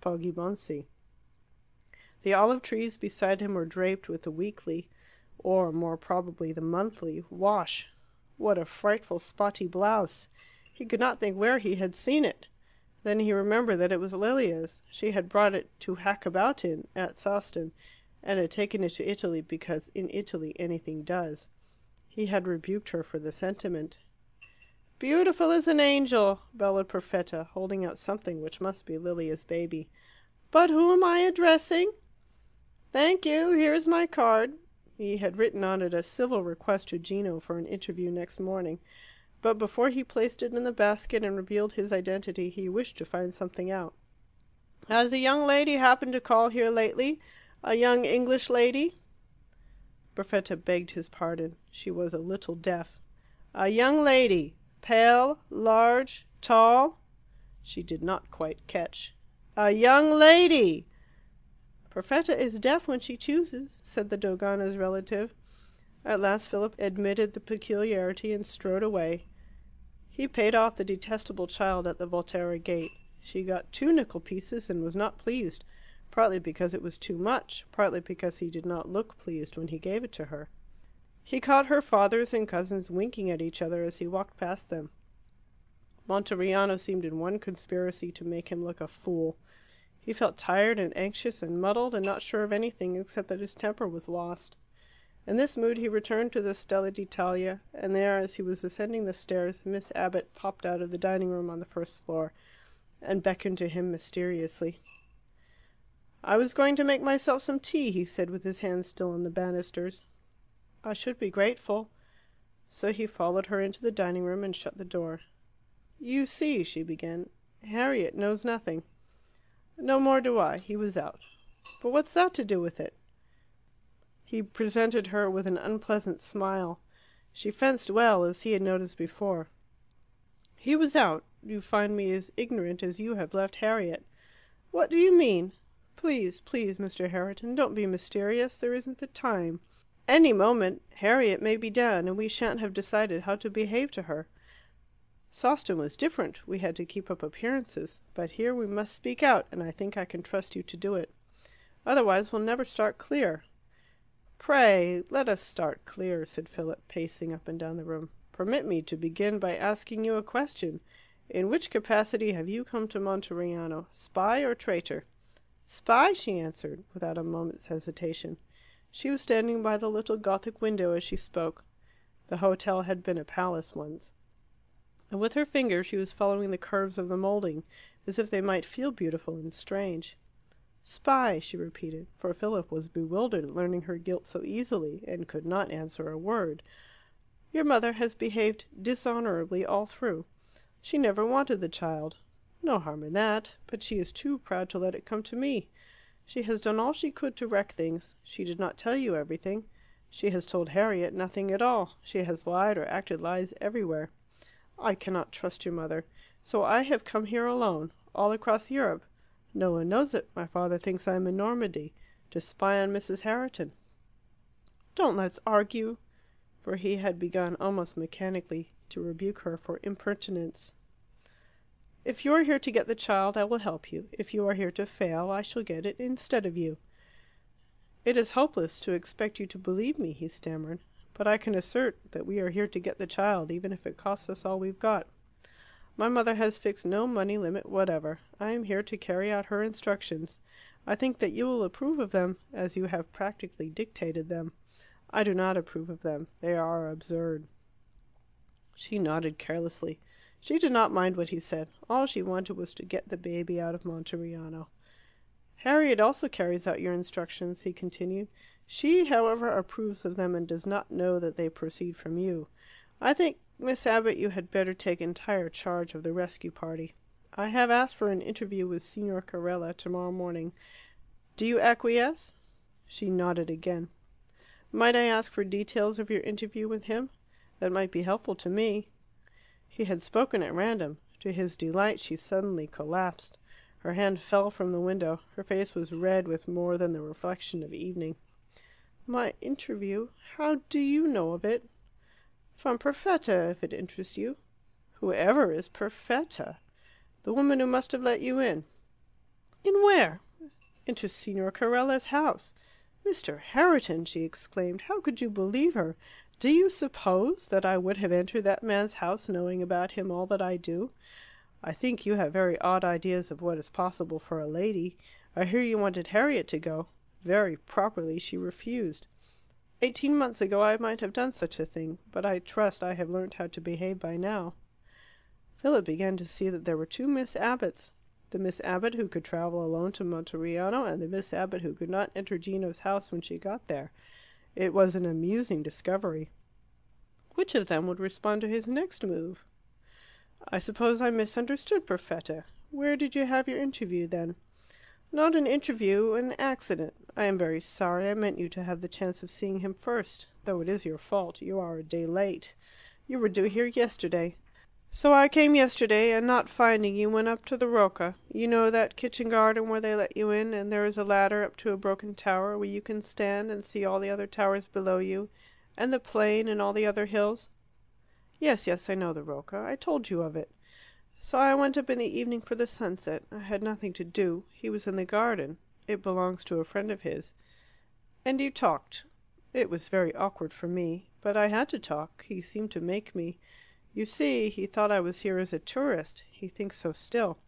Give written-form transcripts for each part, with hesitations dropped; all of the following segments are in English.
Poggibonsi. The olive trees beside him were draped with the weekly, or more probably the monthly, wash. What a frightful spotty blouse! He could not think where he had seen it. Then he remembered that it was Lilia's. She had brought it to hack about in at Sawston, and had taken it to Italy because in Italy anything does. He had rebuked her for the sentiment. "Beautiful as an angel!" bellowed Perfetta, holding out something which must be Lilia's baby. "But who am I addressing?" "Thank you. Here is my card." He had written on it a civil request to Gino for an interview next morning, but before he placed it in the basket and revealed his identity he wished to find something out. "Has a young lady happened to call here lately? A young English lady?" Perfetta begged his pardon. She was a little deaf. "A young lady. Pale, large, tall?" She did not quite catch. "A young lady!" "Perfetta is deaf when she chooses," said the Dogana's relative. At last Philip admitted the peculiarity and strode away. He paid off the detestable child at the Volterra gate. She got 2 nickel pieces and was not pleased, partly because it was too much, partly because he did not look pleased when he gave it to her. He caught her fathers and cousins winking at each other as he walked past them. Monteriano seemed in one conspiracy to make him look a fool. He felt tired and anxious and muddled and not sure of anything except that his temper was lost. In this mood he returned to the Stella d'Italia, and there, as he was ascending the stairs, Miss Abbott popped out of the dining room on the first floor and beckoned to him mysteriously. "I was going to make myself some tea," he said, with his hand still on the banisters. "I should be grateful." So he followed her into the dining room and shut the door. "You see," she began, "Harriet knows nothing." "No more do I. He was out." "But what's that to do with it?" He presented her with an unpleasant smile. She fenced well, as he had noticed before. "He was out. You find me as ignorant as you have left Harriet." "What do you mean?" "Please, please, Mr. Herriton, don't be mysterious. There isn't the time. Any moment Harriet may be down, and we shan't have decided how to behave to her. Sawston was different. We had to keep up appearances. But here we must speak out, and I think I can trust you to do it. Otherwise we'll never start clear." "Pray let us start clear," said Philip, pacing up and down the room. "Permit me to begin by asking you a question. In which capacity have you come to Monteriano, spy or traitor?" "Spy," she answered, without a moment's hesitation. She was standing by the little Gothic window as she spoke. The hotel had been a palace once. And with her finger she was following the curves of the moulding, as if they might feel beautiful and strange. "Spy," she repeated, for Philip was bewildered at learning her guilt so easily, and could not answer a word. "Your mother has behaved dishonourably all through. She never wanted the child. No harm in that. But she is too proud to let it come to me. She has done all she could to wreck things. She did not tell you everything. She has told Harriet nothing at all. She has lied or acted lies everywhere. I cannot trust your mother. So I have come here alone, all across Europe. No one knows it. My father thinks I am in Normandy, to spy on Mrs. Herriton." "Don't let's argue." For he had begun almost mechanically to rebuke her for impertinence. "If you are here to get the child, I will help you. If you are here to fail, I shall get it instead of you." "It is hopeless to expect you to believe me," he stammered. "But I can assert that we are here to get the child, even if it costs us all we've got. My mother has fixed no money limit whatever. I am here to carry out her instructions. I think that you will approve of them, as you have practically dictated them. I do not approve of them. They are absurd." She nodded carelessly. She did not mind what he said. All she wanted was to get the baby out of Monteriano. "Harriet also carries out your instructions," he continued. "She, however, approves of them, and does not know that they proceed from you. I think, Miss Abbott, you had better take entire charge of the rescue party. I have asked for an interview with Signor Carella tomorrow morning. Do you acquiesce?" She nodded again. "Might I ask for details of your interview with him? That might be helpful to me." He had spoken at random. To his delight she suddenly collapsed. Her hand fell from the window. Her face was red with more than the reflection of evening. "My interview? How do you know of it?" "From Perfetta, if it interests you." "Whoever is Perfetta?" "The woman who must have let you in." "In where?" into Signor Carella's house. "Mr. Herriton!" she exclaimed. "How could you believe her? Do you suppose that I would have entered that man's house knowing about him all that I do? I think you have very odd ideas of what is possible for a lady. I hear you wanted Harriet to go. Very properly she refused. 18 months ago I might have done such a thing, but I trust I have learnt how to behave by now." Philip began to see that there were two Miss Abbotts. The Miss Abbott who could travel alone to Monteriano, and the Miss Abbott who could not enter Gino's house when she got there. It was an amusing discovery. Which of them would respond to his next move? "I suppose I misunderstood Perfetta. Where did you have your interview, then?" "Not an interview, an accident. I am very sorry. I meant you to have the chance of seeing him first. Though it is your fault. You are a day late. You were due here yesterday. So I came yesterday, and not finding you, went up to the Rocca. You know that kitchen garden where they let you in, and there is a ladder up to a broken tower where you can stand and see all the other towers below you, and the plain and all the other hills?" "Yes, yes, I know the Rocca. I told you of it. So I went up in the evening for the sunset. I had nothing to do. He was in the garden. It belongs to a friend of his." "And you talked." "It was very awkward for me. But I had to talk. He seemed to make me. You see, he thought I was here as a tourist. He thinks so still.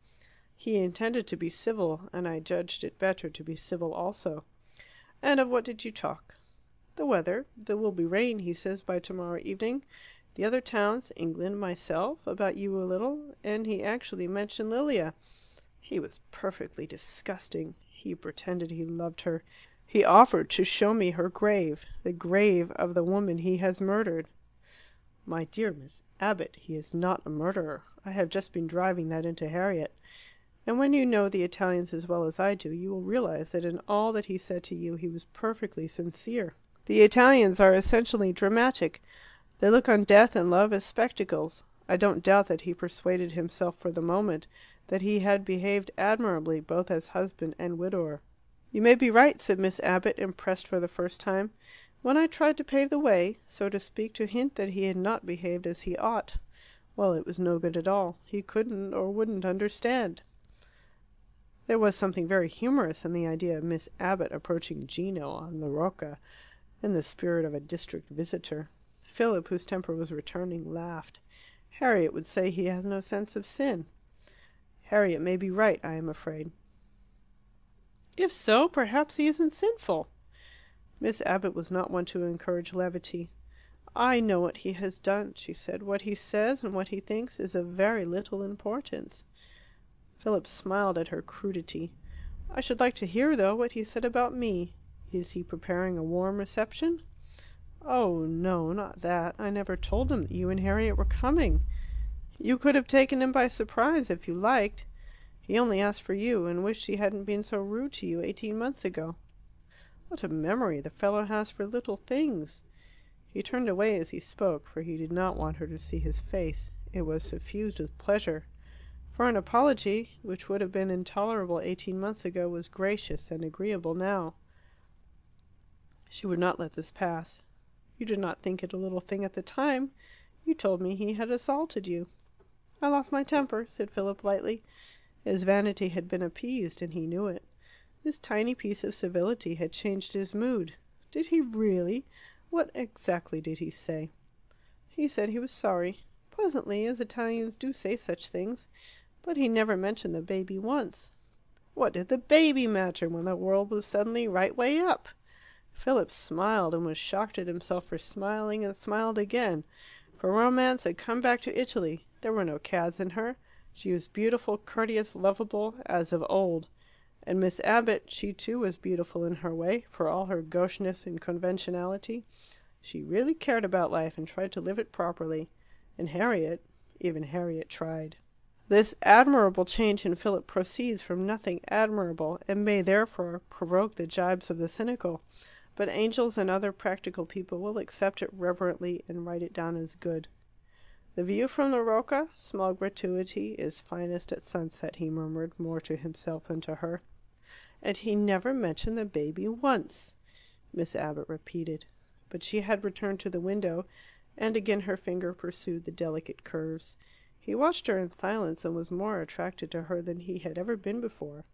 He intended to be civil, and I judged it better to be civil also." "And of what did you talk?" "The weather. There will be rain, he says, by tomorrow evening. The other towns, England, myself, about you a little, and he actually mentioned Lilia. He was perfectly disgusting. He pretended he loved her. He offered to show me her grave, the grave of the woman he has murdered." "My dear Miss Abbott, he is not a murderer. I have just been driving that into Harriet. And when you know the Italians as well as I do, you will realize that in all that he said to you he was perfectly sincere. The Italians are essentially dramatic. They look on death and love as spectacles. I don't doubt that he persuaded himself for the moment that he had behaved admirably both as husband and widower." "You may be right," said Miss Abbott, impressed for the first time. "When I tried to pave the way, so to speak, to hint that he had not behaved as he ought, well, it was no good at all. He couldn't or wouldn't understand." There was something very humorous in the idea of Miss Abbott approaching Gino on the Rocca in the spirit of a district visitor. Philip, whose temper was returning, laughed. "Harriet would say he has no sense of sin." "Harriet may be right, I am afraid." "If so, perhaps he isn't sinful." Miss Abbott was not one to encourage levity. "I know what he has done," she said. "What he says and what he thinks is of very little importance." Philip smiled at her crudity. "I should like to hear, though, what he said about me. Is he preparing a warm reception?" "Oh, no, not that. I never told him that you and Harriet were coming. You could have taken him by surprise if you liked. He only asked for you, and wished he hadn't been so rude to you 18 months ago." What a memory the fellow has for little things! He turned away as he spoke, for he did not want her to see his face. It was suffused with pleasure. For an apology, which would have been intolerable 18 months ago, was gracious and agreeable now. She would not let this pass. "You did not think it a little thing at the time. You told me he had assaulted you." "I lost my temper," said Philip lightly. His vanity had been appeased, and he knew it. This tiny piece of civility had changed his mood. Did he really? What exactly did he say? "He said he was sorry. Pleasantly, as Italians do say such things. But he never mentioned the baby once." What did the baby matter when the world was suddenly right way up? Philip smiled, and was shocked at himself for smiling, and smiled again. For romance had come back to Italy. There were no cads in her. She was beautiful, courteous, lovable, as of old. And Miss Abbott, she too was beautiful in her way, for all her gaucheness and conventionality. She really cared about life and tried to live it properly. And Harriet, even Harriet tried. This admirable change in Philip proceeds from nothing admirable, and may therefore provoke the gibes of the cynical. But angels and other practical people will accept it reverently and write it down as good. "The view from the Rocca, small gratuity, is finest at sunset," he murmured, more to himself than to her. "And he never mentioned the baby once," Miss Abbott repeated. But she had returned to the window, and again her finger pursued the delicate curves. He watched her in silence, and was more attracted to her than he had ever been before.